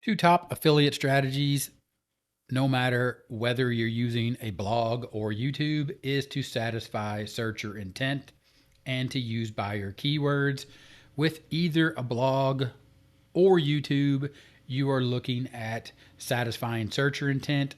Two top affiliate strategies, no matter whether you're using a blog or YouTube, is to satisfy searcher intent and to use buyer keywords. With either a blog or YouTube, you are looking at satisfying searcher intent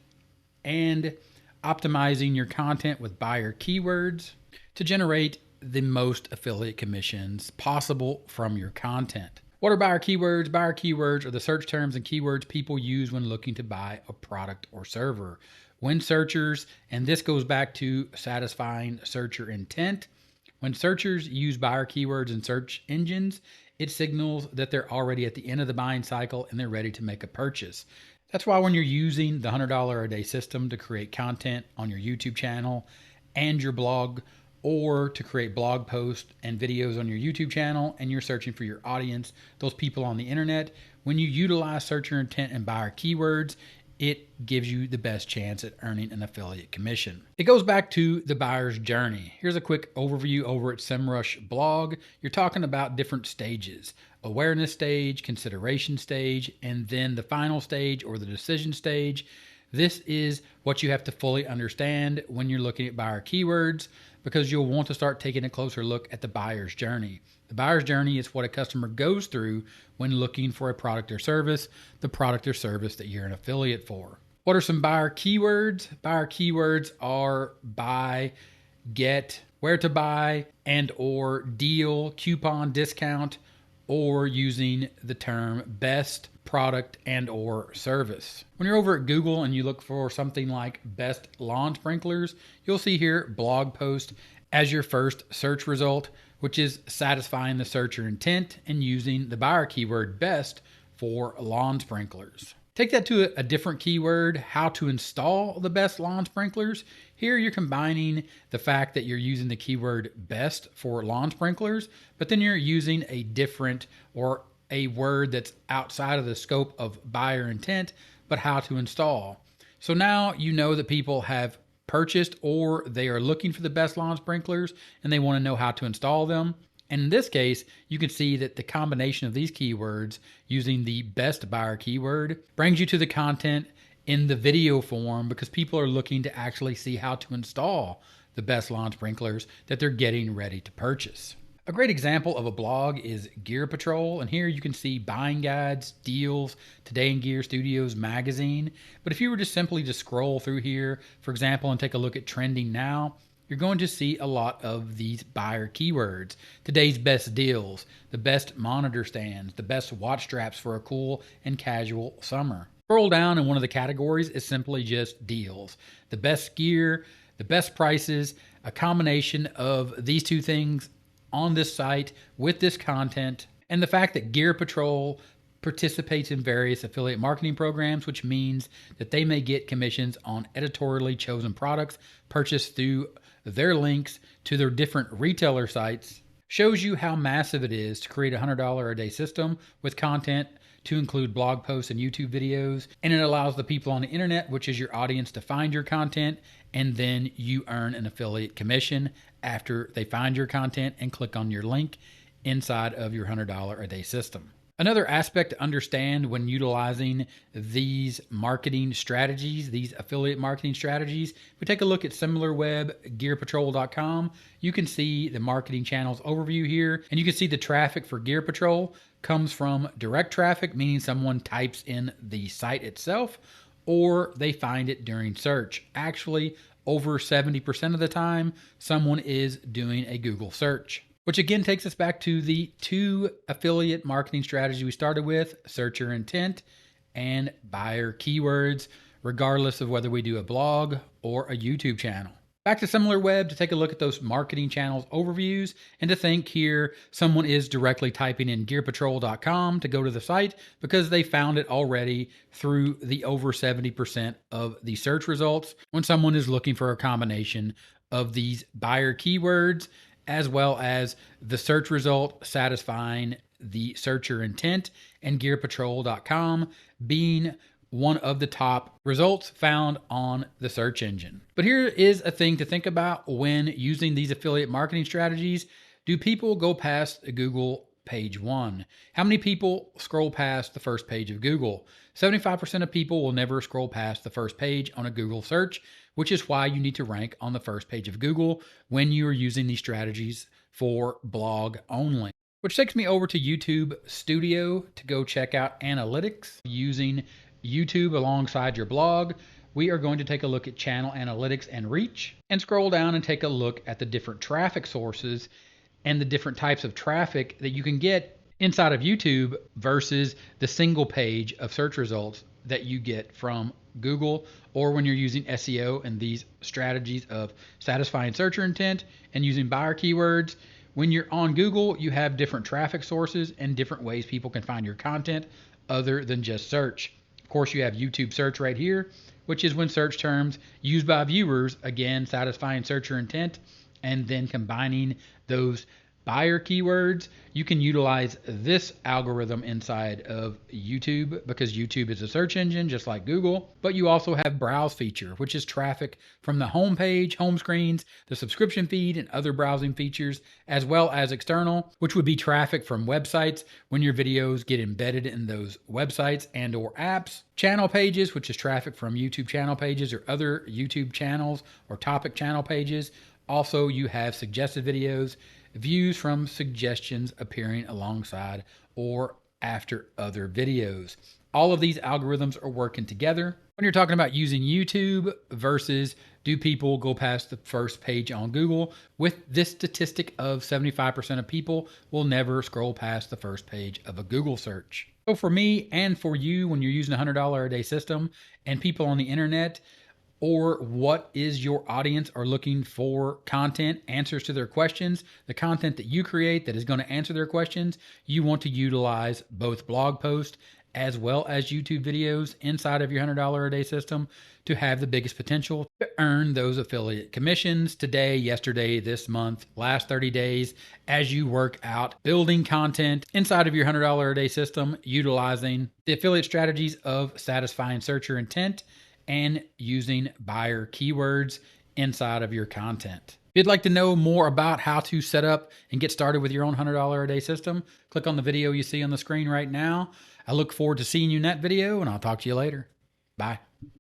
and optimizing your content with buyer keywords to generate the most affiliate commissions possible from your content. What are buyer keywords? Buyer keywords are the search terms and keywords people use when looking to buy a product or server. When searchers, and this goes back to satisfying searcher intent, when searchers use buyer keywords in search engines, it signals that they're already at the end of the buying cycle and they're ready to make a purchase. That's why when you're using the $100 a day system to create content on your YouTube channel and your blog, or to create blog posts and videos on your YouTube channel, and you're searching for your audience, those people on the internet, when you utilize searcher intent and buyer keywords, it gives you the best chance at earning an affiliate commission. It goes back to the buyer's journey. Here's a quick overview over at SEMrush blog. You're talking about different stages: awareness stage, consideration stage, and then the final stage or the decision stage. This is what you have to fully understand when you're looking at buyer keywords, because you'll want to start taking a closer look at the buyer's journey. The buyer's journey is what a customer goes through when looking for a product or service, the product or service that you're an affiliate for. What are some buyer keywords? Buyer keywords are buy, get, where to buy, and or deal, coupon, discount, or using the term best product and or service. When you're over at Google and you look for something like best lawn sprinklers, you'll see here blog post as your first search result, which is satisfying the searcher intent and using the buyer keyword best for lawn sprinklers. Take that to a different keyword, how to install the best lawn sprinklers. Here you're combining the fact that you're using the keyword best for lawn sprinklers, but then you're using a different or a word that's outside of the scope of buyer intent, but how to install. So now you know that people have purchased or they are looking for the best lawn sprinklers and they want to know how to install them. And in this case, you can see that the combination of these keywords using the best buyer keyword brings you to the content in the video form, because people are looking to actually see how to install the best lawn sprinklers that they're getting ready to purchase. A great example of a blog is Gear Patrol, and here you can see buying guides, deals, Today in Gear Studios magazine. But if you were to simply just scroll through here, for example, and take a look at trending now, you're going to see a lot of these buyer keywords. Today's best deals, the best monitor stands, the best watch straps for a cool and casual summer. Scroll down and one of the categories is simply just deals. The best gear, the best prices, a combination of these two things on this site with this content, and the fact that Gear Patrol participates in various affiliate marketing programs, which means that they may get commissions on editorially chosen products purchased through their links to their different retailer sites, shows you how massive it is to create a $100 a day system with content to include blog posts and YouTube videos. And it allows the people on the internet, which is your audience, to find your content, and then you earn an affiliate commission after they find your content and click on your link inside of your $100 a day system. Another aspect to understand when utilizing these marketing strategies, these affiliate marketing strategies, if we take a look at SimilarWeb, GearPatrol.com, you can see the marketing channels overview here, and you can see the traffic for Gear Patrol comes from direct traffic, meaning someone types in the site itself, or they find it during search. Actually, over 70% of the time, someone is doing a Google search. Which again takes us back to the two affiliate marketing strategies we started with: searcher intent and buyer keywords, regardless of whether we do a blog or a YouTube channel. Back to SimilarWeb to take a look at those marketing channels overviews, and to think here someone is directly typing in gearpatrol.com to go to the site because they found it already through the over 70% of the search results when someone is looking for a combination of these buyer keywords as well as the search result satisfying the searcher intent, and gearpatrol.com being one of the top results found on the search engine. But here is a thing to think about when using these affiliate marketing strategies. Do people go past Google page 1. How many people scroll past the first page of Google? 75% of people will never scroll past the first page on a Google search, which is why you need to rank on the first page of Google when you are using these strategies for blog only. Which takes me over to YouTube Studio to go check out analytics. Using YouTube alongside your blog, we are going to take a look at channel analytics and reach and scroll down and take a look at the different traffic sources and the different types of traffic that you can get inside of YouTube versus the single page of search results that you get from Google, or when you're using SEO and these strategies of satisfying searcher intent and using buyer keywords. When you're on Google, you have different traffic sources and different ways people can find your content other than just search. Of course, you have YouTube search right here, which is when search terms used by viewers, again, satisfying searcher intent, and then combining those buyer keywords. You can utilize this algorithm inside of YouTube because YouTube is a search engine just like Google, but you also have browse feature, which is traffic from the home page, home screens, the subscription feed, and other browsing features, as well as external, which would be traffic from websites when your videos get embedded in those websites and or apps. Channel pages, which is traffic from YouTube channel pages or other YouTube channels or topic channel pages. Also, you have suggested videos, views from suggestions appearing alongside or after other videos. All of these algorithms are working together. When you're talking about using YouTube versus do people go past the first page on Google, with this statistic of 75% of people will never scroll past the first page of a Google search. So for me and for you, when you're using a $100 a day system and people on the internet, or what is your audience are looking for content, answers to their questions, the content that you create that is going to answer their questions, you want to utilize both blog posts as well as YouTube videos inside of your $100 a day system to have the biggest potential to earn those affiliate commissions today, yesterday, this month, last 30 days, as you work out building content inside of your $100 a day system, utilizing the affiliate strategies of satisfying searcher intent and using buyer keywords inside of your content. If you'd like to know more about how to set up and get started with your own $100 a day system, click on the video you see on the screen right now. I look forward to seeing you in that video, and I'll talk to you later. Bye.